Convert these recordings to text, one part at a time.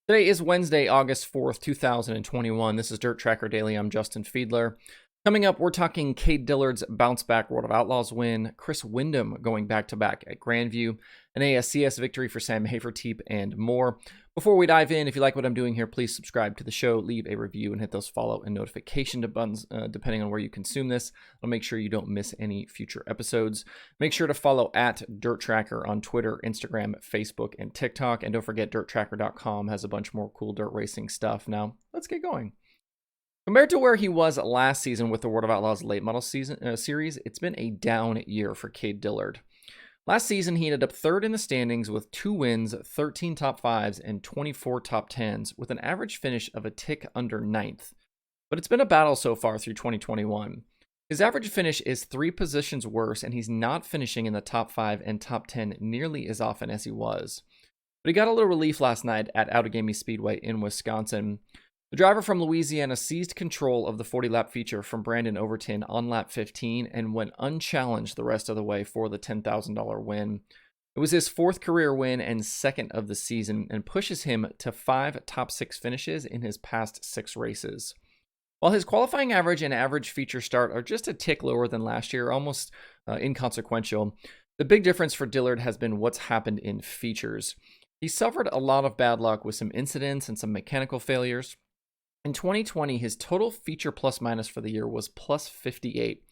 Today is Wednesday, August 4th, 2021. This is DIRTRACKR Daily. I'm Justin Fiedler. Coming up, we're talking Cade Dillard's bounce-back World of Outlaws win, Chris Windom going back-to-back at Grandview, an ASCS victory for Sam Hafertepe, and more. Before we dive in, if you like what I'm doing here, please subscribe to the show, leave a review, and hit those follow and notification buttons, depending on where you consume this. I'll make sure you don't miss any future episodes. Make sure to follow at DIRTRACKR on Twitter, Instagram, Facebook, and TikTok. And don't forget, DIRTRACKR.com has a bunch more cool dirt racing stuff. Now, let's get going. Compared to where he was last season with the World of Outlaws late model series, it's been a down year for Cade Dillard. Last season, he ended up third in the standings with 2 wins, 13 top 5s, and 24 top 10s, with an average finish of a tick under 9th. But it's been a battle so far through 2021. His average finish is 3 positions worse, and he's not finishing in the top 5 and top 10 nearly as often as he was. But he got a little relief last night at Outagamie Speedway in Wisconsin. The driver from Louisiana seized control of the 40-lap feature from Brandon Overton on lap 15 and went unchallenged the rest of the way for the $10,000 win. It was his 4th career win and 2nd of the season, and pushes him to 5 top 6 finishes in his past 6 races. While his qualifying average and average feature start are just a tick lower than last year, almost inconsequential, the big difference for Dillard has been what's happened in features. He suffered a lot of bad luck with some incidents and some mechanical failures. In 2020, his total feature plus minus for the year was plus 58,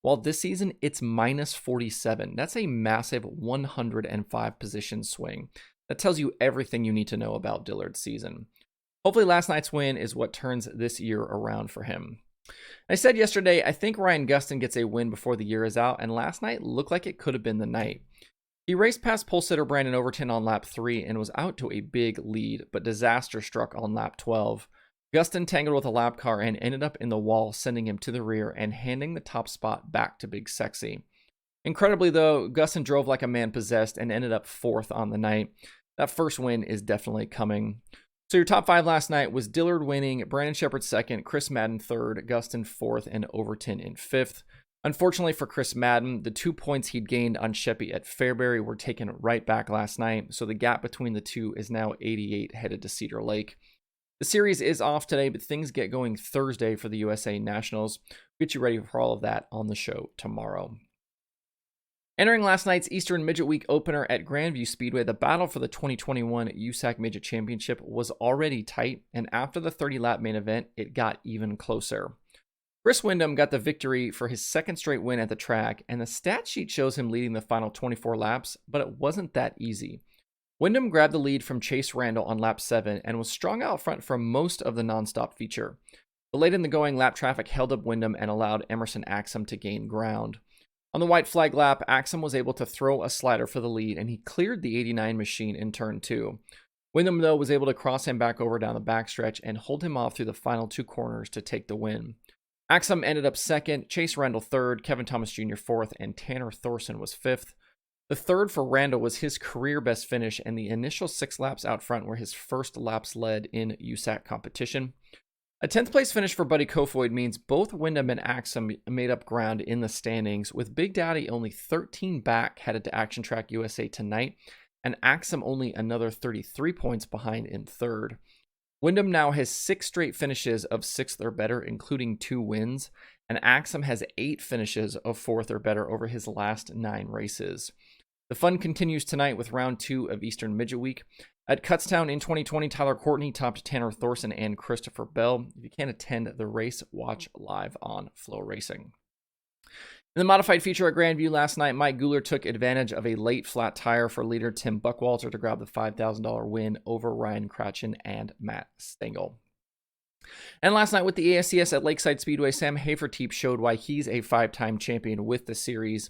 while this season it's minus 47. That's a massive 105 position swing. That tells you everything you need to know about Dillard's season. Hopefully last night's win is what turns this year around for him. I said yesterday, I think Ryan Gustin gets a win before the year is out, and last night looked like it could have been the night. He raced past pole sitter Brandon Overton on lap 3 and was out to a big lead, but disaster struck on lap 12. Gustin tangled with a lap car and ended up in the wall, sending him to the rear and handing the top spot back to Big Sexy. Incredibly, though, Gustin drove like a man possessed and ended up 4th on the night. That first win is definitely coming. So your top 5 last night was Dillard winning, Brandon Sheppard 2nd, Chris Madden 3rd, Gustin 4th, and Overton in 5th. Unfortunately for Chris Madden, the 2 points he'd gained on Sheppy at Fairbury were taken right back last night, so the gap between the two is now 88 headed to Cedar Lake. The series is off today, but things get going Thursday for the USA Nationals. We'll get you ready for all of that on the show tomorrow. Entering last night's Eastern Midget Week opener at Grandview Speedway, the battle for the 2021 USAC Midget Championship was already tight, and after the 30-lap main event, it got even closer. Chris Windom got the victory for his 2nd straight win at the track, and the stat sheet shows him leading the final 24 laps, but it wasn't that easy. Windom grabbed the lead from Chase Randall on lap 7 and was strong out front for most of the nonstop feature. But late in the going, lap traffic held up Windom and allowed Emerson Axum to gain ground. On the white flag lap, Axum was able to throw a slider for the lead, and he cleared the 89 machine in turn 2. Windom, though, was able to cross him back over down the backstretch and hold him off through the final 2 corners to take the win. Axum ended up 2nd, Chase Randall 3rd, Kevin Thomas Jr. 4th, and Tanner Thorson was 5th. The 3rd for Randall was his career best finish, and the initial 6 laps out front were his first laps led in USAC competition. A 10th place finish for Buddy Kofoid means both Windom and Axum made up ground in the standings, with Big Daddy only 13 back headed to Action Track USA tonight, and Axum only another 33 points behind in 3rd. Windom now has 6 straight finishes of 6th or better, including 2 wins, and Axum has 8 finishes of 4th or better over his last 9 races. The fun continues tonight with round 2 of Eastern Midget Week. At Kutztown in 2020, Tyler Courtney topped Tanner Thorson and Christopher Bell. If you can't attend the race, watch live on Flow Racing. In the modified feature at Grandview last night, Mike Guler took advantage of a late flat tire for leader Tim Buckwalter to grab the $5,000 win over Ryan Cratchin and Matt Stengel. And last night with the ASCS at Lakeside Speedway, Sam Hafertepe showed why he's a 5-time champion with the series.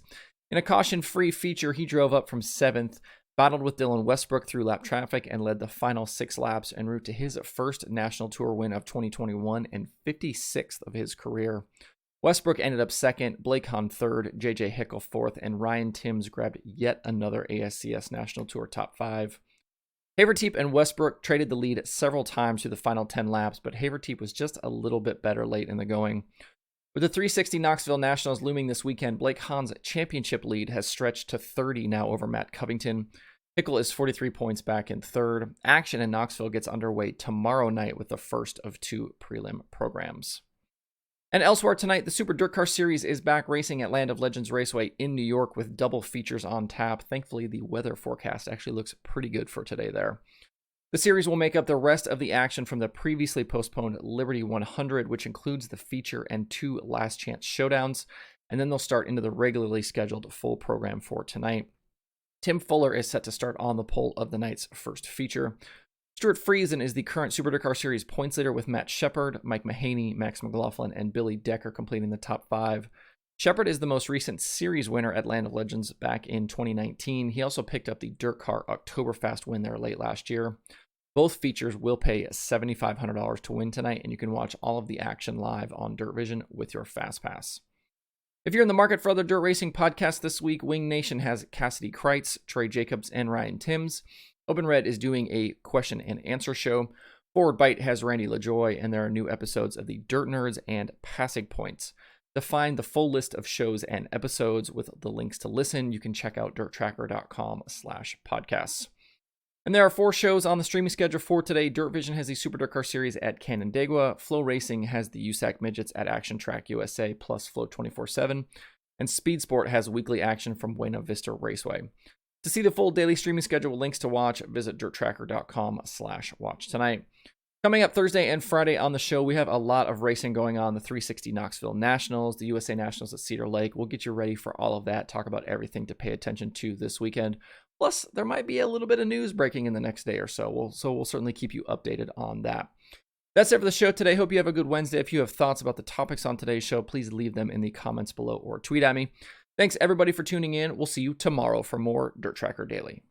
In a caution-free feature, he drove up from 7th, battled with Dylan Westbrook through lap traffic, and led the final 6 laps en route to his first National Tour win of 2021 and 56th of his career. Westbrook ended up 2nd, Blake Hahn 3rd, JJ Hickel 4th, and Ryan Timms grabbed yet another ASCS National Tour top 5. Hafertepe and Westbrook traded the lead several times through the final 10 laps, but Hafertepe was just a little bit better late in the going. With the 360 Knoxville Nationals looming this weekend, Blake Hahn's championship lead has stretched to 30 now over Matt Covington. Pickle is 43 points back in third. Action in Knoxville gets underway tomorrow night with the first of 2 prelim programs. And elsewhere tonight, the Super Dirt Car Series is back racing at Land of Legends Raceway in New York with double features on tap. Thankfully, the weather forecast actually looks pretty good for today there. The series will make up the rest of the action from the previously postponed Liberty 100, which includes the feature and 2 last chance showdowns, and then they'll start into the regularly scheduled full program for tonight. Tim Fuller is set to start on the pole of the night's first feature. Stuart Friesen is the current Super Dirt Car Series points leader with Matt Shepard, Mike Mahaney, Max McLaughlin, and Billy Decker completing the top 5. Shepard is the most recent series winner at Land of Legends back in 2019. He also picked up the Dirt Car Oktoberfest win there late last year. Both features will pay $7,500 to win tonight, and you can watch all of the action live on Dirt Vision with your Fast Pass. If you're in the market for other dirt racing podcasts this week, Wing Nation has Cassidy Kreitz, Trey Jacobs, and Ryan Timms. Open Red is doing a question and answer show. Forward Bite has Randy LaJoy, and there are new episodes of the Dirt Nerds and Passing Points. To find the full list of shows and episodes with the links to listen, you can check out DIRTRACKR.com/podcasts. And there are 4 shows on the streaming schedule for today. Dirt Vision has the Super Dirt Car Series at Canandaigua. Flow Racing has the USAC Midgets at Action Track USA plus Flow 24/7. And Speed Sport has weekly action from Buena Vista Raceway. To see the full daily streaming schedule with links to watch, visit DIRTRACKR.com/watch tonight. Coming up Thursday and Friday on the show, we have a lot of racing going on. The 360 Knoxville Nationals, the USA Nationals at Cedar Lake. We'll get you ready for all of that, talk about everything to pay attention to this weekend. Plus, there might be a little bit of news breaking in the next day or so. We'll certainly keep you updated on that. That's it for the show today. Hope you have a good Wednesday. If you have thoughts about the topics on today's show, please leave them in the comments below or tweet at me. Thanks everybody for tuning in. We'll see you tomorrow for more Dirt Tracker Daily.